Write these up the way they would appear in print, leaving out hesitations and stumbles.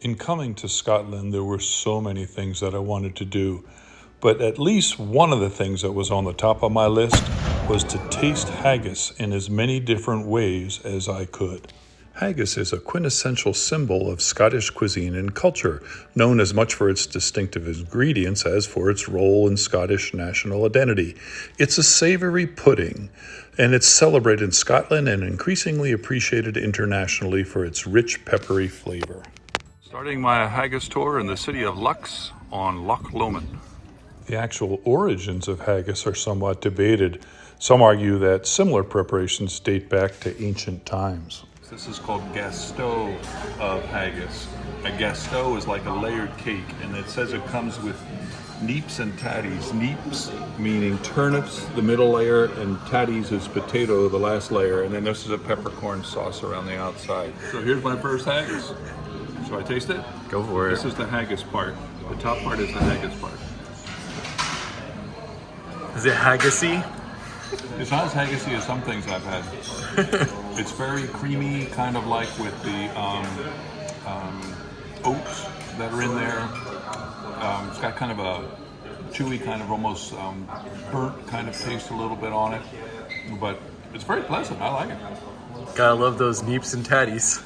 In coming to Scotland, there were so many things that I wanted to do, but at least one of the things that was on the top of my list was to taste haggis in as many different ways as I could. Haggis is a quintessential symbol of Scottish cuisine and culture, known as much for its distinctive ingredients as for its role in Scottish national identity. It's a savory pudding, and it's celebrated in Scotland and increasingly appreciated internationally for its rich, peppery flavor. Starting my haggis tour in the city of Lux on Loch Lomond. The actual origins of haggis are somewhat debated. Some argue that similar preparations date back to ancient times. This is called gasteau of haggis. A gasteau is like a layered cake, and it says it comes with neeps and tatties. Neeps meaning turnips, the middle layer, and tatties is potato, the last layer, and then this is a peppercorn sauce around the outside. So here's my first haggis. Shall I taste it? Go for it. This is the haggis part. The top part is the haggis part. Is it haggisy? It's not as haggisy as some things I've had. It's very creamy, kind of like with the oats that are in there. It's got kind of a chewy, kind of almost burnt kind of taste a little bit on it. But it's very pleasant. I like it. Gotta love those neeps and tatties.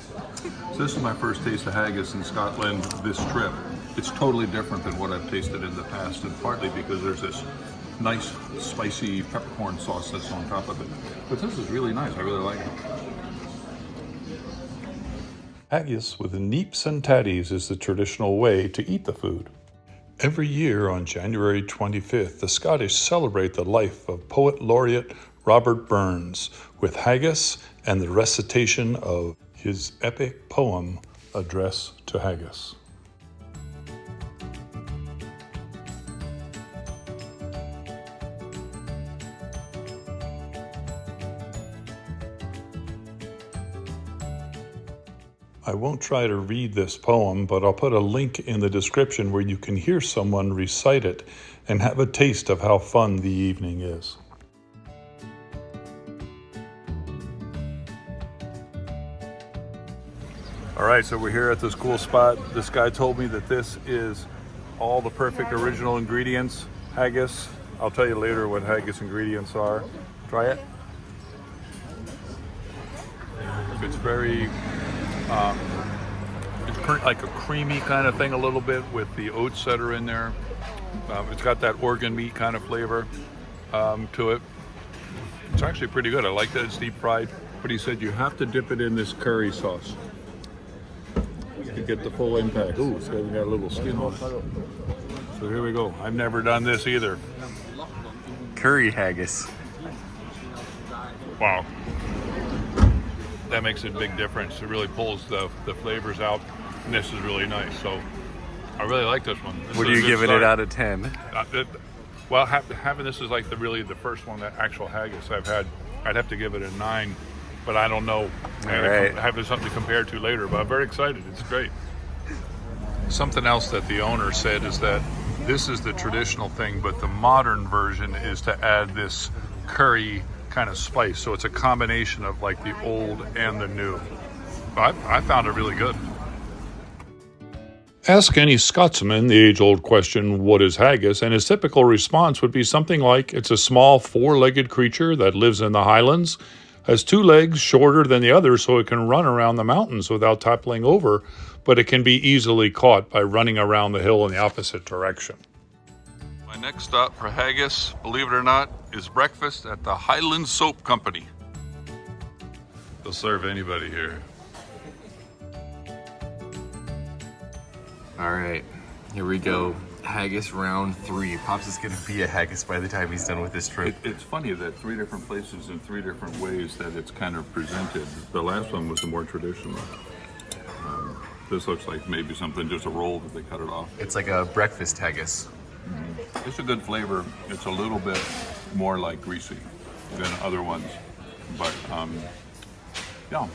So this is my first taste of haggis in Scotland this trip. It's totally different than what I've tasted in the past, and partly because there's this nice spicy peppercorn sauce that's on top of it. But this is really nice. I really like it. Haggis with neeps and tatties is the traditional way to eat the food. Every year on January 25th, the Scottish celebrate the life of poet laureate Robert Burns with haggis and the recitation of his epic poem, Address to Haggis. I won't try to read this poem, but I'll put a link in the description where you can hear someone recite it and have a taste of how fun the evening is. All right, so we're here at this cool spot. This guy told me that this is all the perfect original ingredients. Haggis. I'll tell you later what haggis ingredients are. Try it. It's very, it's like a creamy kind of thing a little bit with the oats that are in there. It's got that organ meat kind of flavor to it. It's actually pretty good. I like that it's deep fried, but he said you have to dip it in this curry sauce to get the full impact. Ooh, it's got a little skin on it. So here we go. I've never done this either. Curry haggis. Wow. That makes a big difference. It really pulls the flavors out, and this is really nice. So I really like this one. What are you giving it out of 10? Well, having this is like really the first one, that actual haggis I've had. I'd have to give it a 9. But I don't know. Right. I have something to compare to later, but I'm very excited. It's great. Something else that the owner said is that this is the traditional thing, but the modern version is to add this curry kind of spice. So it's a combination of like the old and the new. I found it really good. Ask any Scotsman the age-old question, what is haggis? And his typical response would be something like, it's a small four-legged creature that lives in the Highlands, has 2 legs shorter than the others so it can run around the mountains without toppling over, but it can be easily caught by running around the hill in the opposite direction. My next stop for haggis, believe it or not, is breakfast at the Highland Soap Company. They'll serve anybody here. All right, here we go. Haggis round 3. Pops is gonna be a haggis by the time he's done with this trip. It's funny that 3 different places in 3 different ways that it's kind of presented. The last one was the more traditional. This looks like maybe something, just a roll that they cut it off. It's like a breakfast haggis. Mm-hmm. It's a good flavor. It's a little bit more like greasy than other ones, but yeah,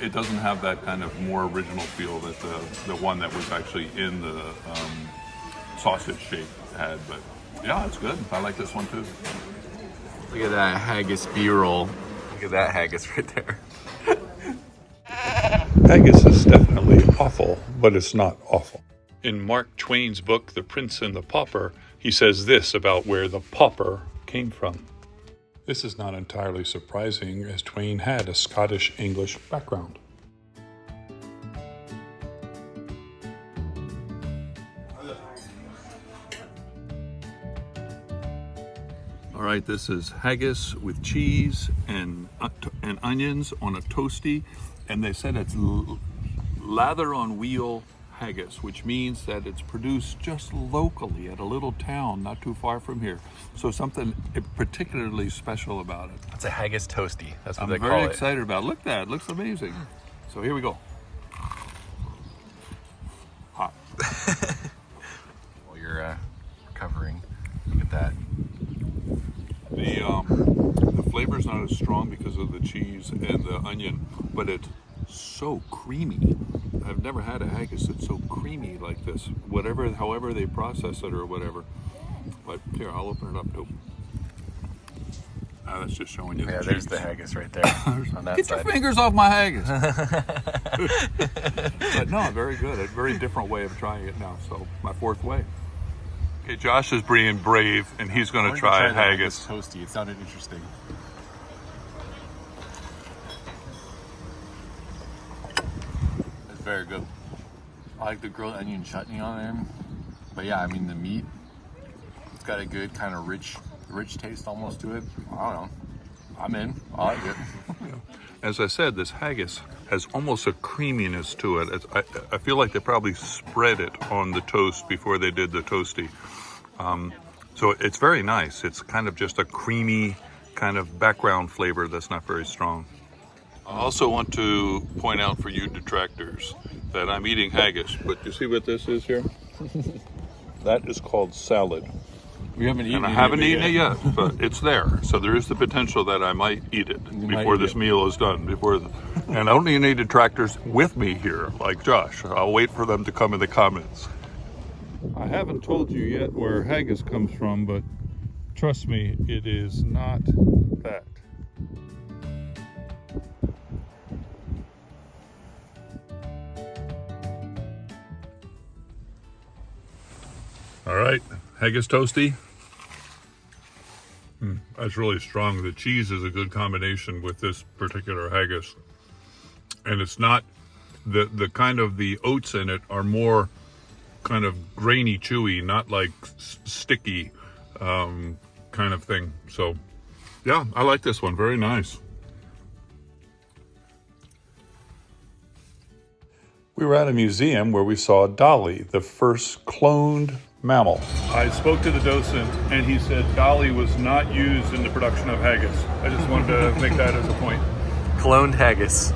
it doesn't have that kind of more original feel that the one that was actually in the sausage shape had. But yeah, it's good. I like this one too. Look at that haggis B-roll. Look at that haggis right there. Haggis is definitely awful, but it's not awful. In Mark Twain's book, The Prince and the Pauper, he says this about where the pauper came from. This is not entirely surprising, as Twain had a Scottish-English background. All right, this is haggis with cheese and onions on a toasty, and they said it's lather on wheel haggis, which means that it's produced just locally at a little town not too far from here. So something particularly special about it. It's a haggis toasty. That's what I'm they call it. I'm very excited about it. Look at that, it looks amazing. So here we go. Hot. While you're recovering, look at that. The flavor's not as strong because of the cheese and the onion, but it's so creamy. I've never had a haggis that's so creamy like this. However they process it or whatever. But here, I'll open it up too. That's just showing you. Yeah, the there's cheese. the haggis right there on that Get side. your fingers off my haggis. But no, very good. A very different way of trying it now. So my fourth way. Okay, Josh is being brave, and he's going to try the haggis. toasty. It sounded interesting. It's very good. I like the grilled onion chutney on there. But yeah, I mean the meat, it's got a good kind of rich taste almost to it. I don't know. I'm in. I like it. As I said, this haggis has almost a creaminess to it. I feel like they probably spread it on the toast before they did the toasty. So it's very nice. It's kind of just a creamy kind of background flavor that's not very strong. I also want to point out for you detractors that I'm eating haggis, but you see what this is here? That is called salad. We haven't eaten And I it haven't yet. eaten it yet, but it's there. So there is the potential that I might eat it before this meal is done. And I don't need any detractors with me here, like Josh. I'll wait for them to come in the comments. I haven't told you yet where haggis comes from, but trust me, it is not that. All right, haggis toasty. That's really strong. The cheese is a good combination with this particular haggis. And it's not, the kind of the oats in it are more kind of grainy, chewy, not like sticky kind of thing. So yeah, I like this one, very nice. We were at a museum where we saw Dolly, the first cloned mammal. I spoke to the docent and he said Dolly was not used in the production of haggis. I just wanted to make that as a point. Cloned haggis.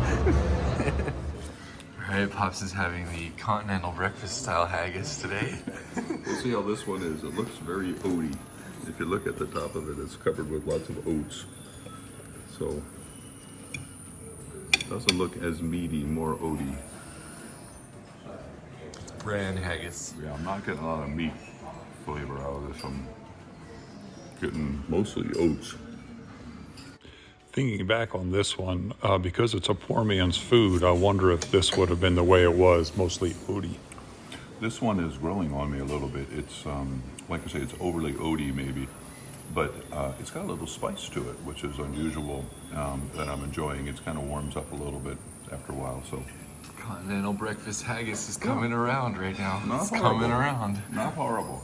Alright, Pops is having the Continental Breakfast style haggis today. We'll see how this one is. It looks very oaty. If you look at the top of it, it's covered with lots of oats. So it doesn't look as meaty, more oaty. Brand haggis. Yeah, I'm not getting a lot of meat flavor out of this. I'm getting mostly oats. Thinking back on this one, because it's a poor man's food, I wonder if this would have been the way it was, mostly oaty. This one is growing on me a little bit. It's, like I say, it's overly oaty maybe, but it's got a little spice to it, which is unusual that I'm enjoying. It kind of warms up a little bit after a while, so. Continental Breakfast haggis is coming around right now. Not It's horrible. coming around. Not horrible.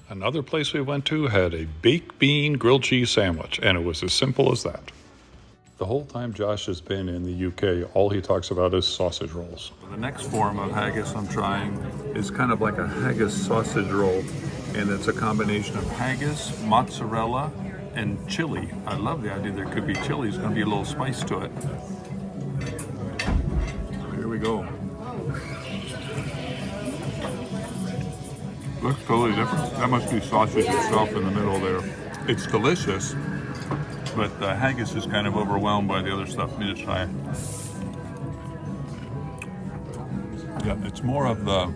Another place we went to had a baked bean grilled cheese sandwich, and it was as simple as that. The whole time Josh has been in the UK, all he talks about is sausage rolls. The next form of haggis I'm trying is kind of like a haggis sausage roll, and it's a combination of haggis, mozzarella, and chili. I love the idea there could be chili. There's going to be a little spice to it. Here we go. Looks totally different. That must be sausage itself in the middle there. It's delicious, but the haggis is kind of overwhelmed by the other stuff. Let me just try it. Yeah, it's more of the,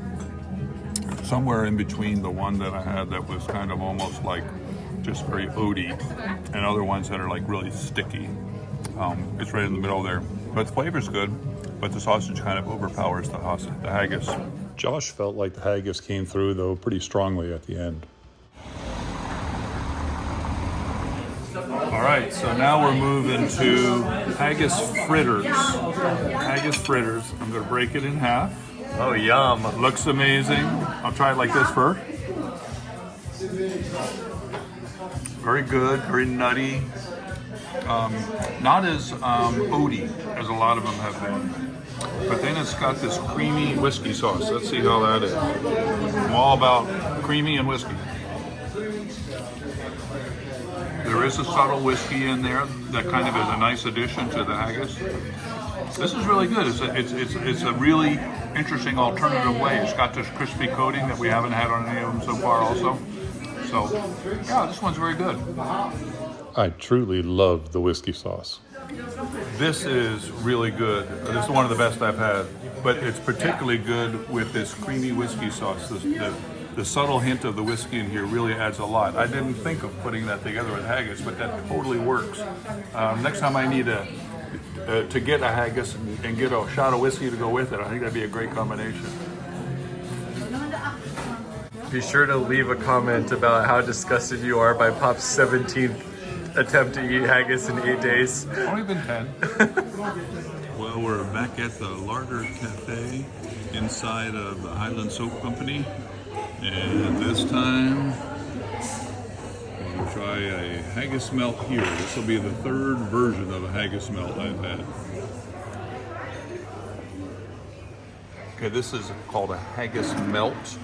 somewhere in between the one that I had that was kind of almost like just very oaty, and other ones that are like really sticky. It's right in the middle there. But the flavor's good, but the sausage kind of overpowers the haggis. Josh felt like the haggis came through, though, pretty strongly at the end. All right, so now we're moving to Haggis Fritters. Haggis Fritters. I'm going to break it in half. Oh, yum. Looks amazing. I'll try it like this first. Very good, very nutty. Not as oaty as a lot of them have been. But then it's got this creamy whiskey sauce. Let's see how that is. I'm all about creamy and whiskey. There is a subtle whiskey in there that kind of is a nice addition to the haggis. This is really good. It's a really interesting alternative way. It's got this crispy coating that we haven't had on any of them so far also. So, yeah, this one's very good. I truly love the whiskey sauce. This is really good. This is one of the best I've had, but it's particularly good with this creamy whiskey sauce. The subtle hint of the whiskey in here really adds a lot. I didn't think of putting that together with haggis, but that totally works. Next time I need to get a haggis and get a shot of whiskey to go with it, I think that'd be a great combination. Be sure to leave a comment about how disgusted you are by Pop's 17th attempt to eat haggis in 8 days. Only been 10. Well, we're back at the Larder Cafe inside of the Highland Soap Company. And this time, we'll try a Haggus Melt here. This will be the third version of a Haggus Melt I've had. Okay, this is called a Haggus Melt.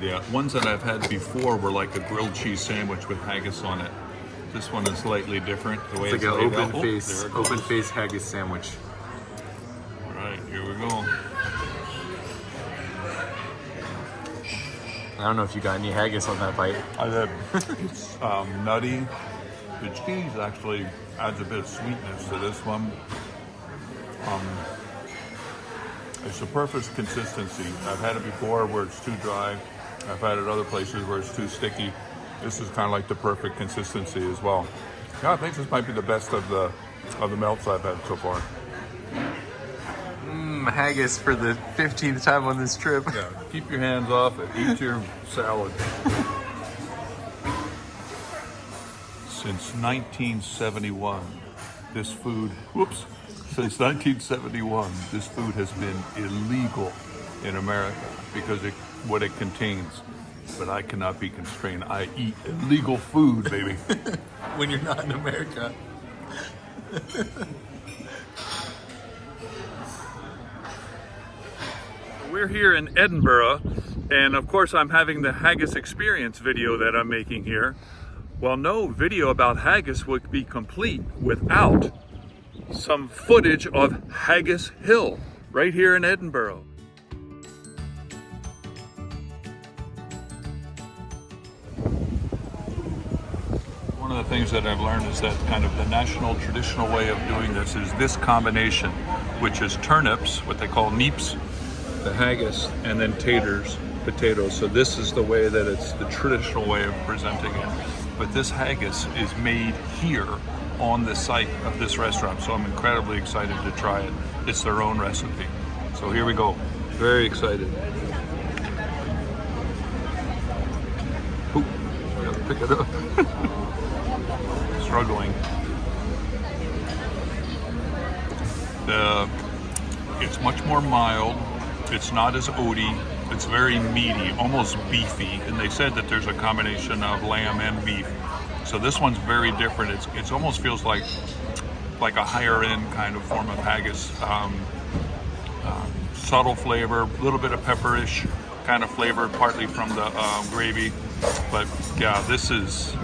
The ones that I've had before were like a grilled cheese sandwich with haggis on it. This one is slightly different. The way It's like an open open face haggis sandwich. All right, here we go. I don't know if you got any haggis on that bite. I had it's nutty. The cheese actually adds a bit of sweetness to this one. It's the perfect consistency. I've had it before where it's too dry. I've had it other places where it's too sticky. This is kind of like the perfect consistency as well. Yeah, I think this might be the best of the melts I've had so far. Haggis for the 15th time on this trip. Yeah, keep your hands off it. Eat your salad. Since 1971, this food, since 1971, this food has been illegal in America because what it contains. But I cannot be constrained. I eat illegal food, baby. When you're not in America. We're here in Edinburgh, and of course I'm having the Haggis experience video that I'm making here. Well, no video about haggis would be complete without some footage of Haggis Hill right here in Edinburgh. One of the things that I've learned is that kind of the national traditional way of doing this is this combination, which is turnips, what they call neeps, the haggis, and then taters, potatoes. So this is the way that it's the traditional way of presenting it. But this haggis is made here on the site of this restaurant. So I'm incredibly excited to try it. It's their own recipe. So here we go. Very excited. Ooh, I gotta pick it up. Struggling. It's much more mild. It's not as oaty. It's very meaty, almost beefy. And they said that there's a combination of lamb and beef. So this one's very different. It almost feels like a higher end kind of form of haggis. Subtle flavor, a little bit of pepperish kind of flavor, partly from the gravy. But yeah, this is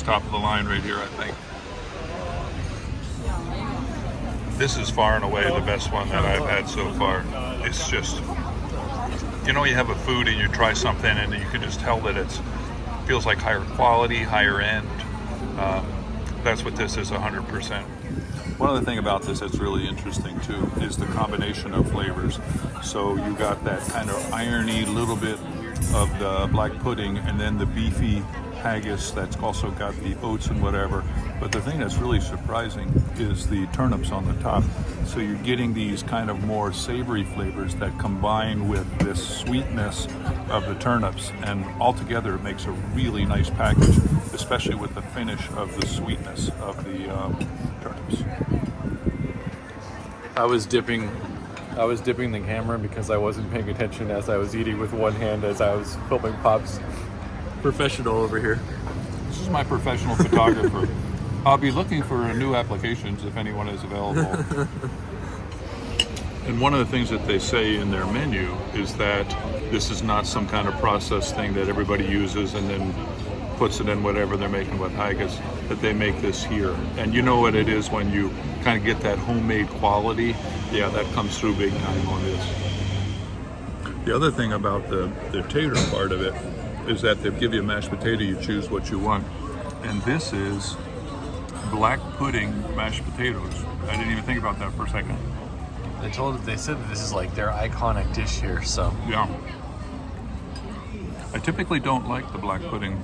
top of the line right here, I think. This is far and away the best one that I've had so far. It's just, you know, you have a food and you try something and you can just tell that it feels like higher quality, higher end. That's what this is 100%. One other thing about this that's really interesting too is the combination of flavors. So you got that kind of irony little bit of the black pudding and then the beefy haggis that's also got the oats and whatever. But the thing that's really surprising is the turnips on the top. So you're getting these kind of more savory flavors that combine with this sweetness of the turnips, and altogether it makes a really nice package, especially with the finish of the sweetness of the turnips. I was dipping the camera because I wasn't paying attention as I was eating with one hand as I was filming Pop's. Professional over here. This is my professional photographer. I'll be looking for new applications if anyone is available. And one of the things that they say in their menu is that this is not some kind of processed thing that everybody uses and then puts it in whatever they're making with haggis, that they make this here. And you know what it is when you kind of get that homemade quality? Yeah, that comes through big time on this. The other thing about the tater part of it is that they give you a mashed potato, you choose what you want. And this is black pudding mashed potatoes. I didn't even think about that for a second. They said that this is like their iconic dish here, so. Yeah. I typically don't like the black pudding,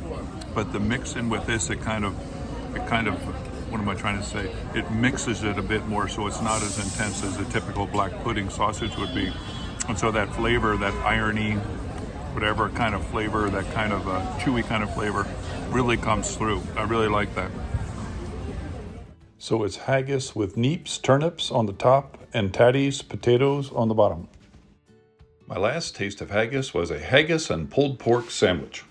but the mix in with this, it kind of, what am I trying to say? It mixes it a bit more so it's not as intense as a typical black pudding sausage would be. And so that flavor, that irony, whatever kind of flavor, that kind of chewy kind of flavor really comes through. I really like that. So it's haggis with neeps, turnips on the top, and tatties, potatoes on the bottom. My last taste of haggis was a haggis and pulled pork sandwich.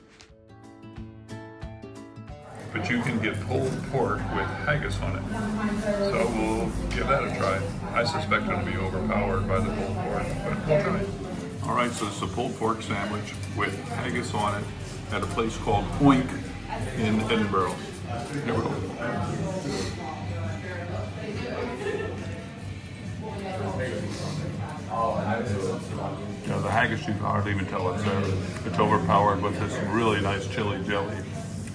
But you can get pulled pork with haggis on it. So we'll give that a try. I suspect it'll be overpowered by the pulled pork, but we'll try. All right, so it's a pulled pork sandwich with haggis on it at a place called Oink in Edinburgh. Here we go. You know, the haggis, you can hardly even tell it's there. It's overpowered with this really nice chili jelly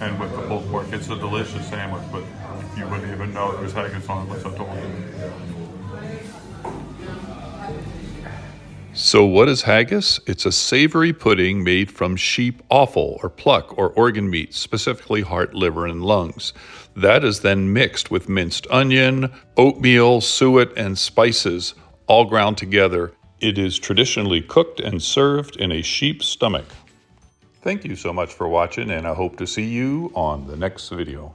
and with the pulled pork. It's a delicious sandwich, but you wouldn't even know there's haggis on it unless I told you. So what is haggis? It's a savory pudding made from sheep offal or pluck or organ meat, specifically heart, liver, and lungs. That is then mixed with minced onion, oatmeal, suet, and spices, all ground together. It is traditionally cooked and served in a sheep's stomach. Thank you so much for watching, and I hope to see you on the next video.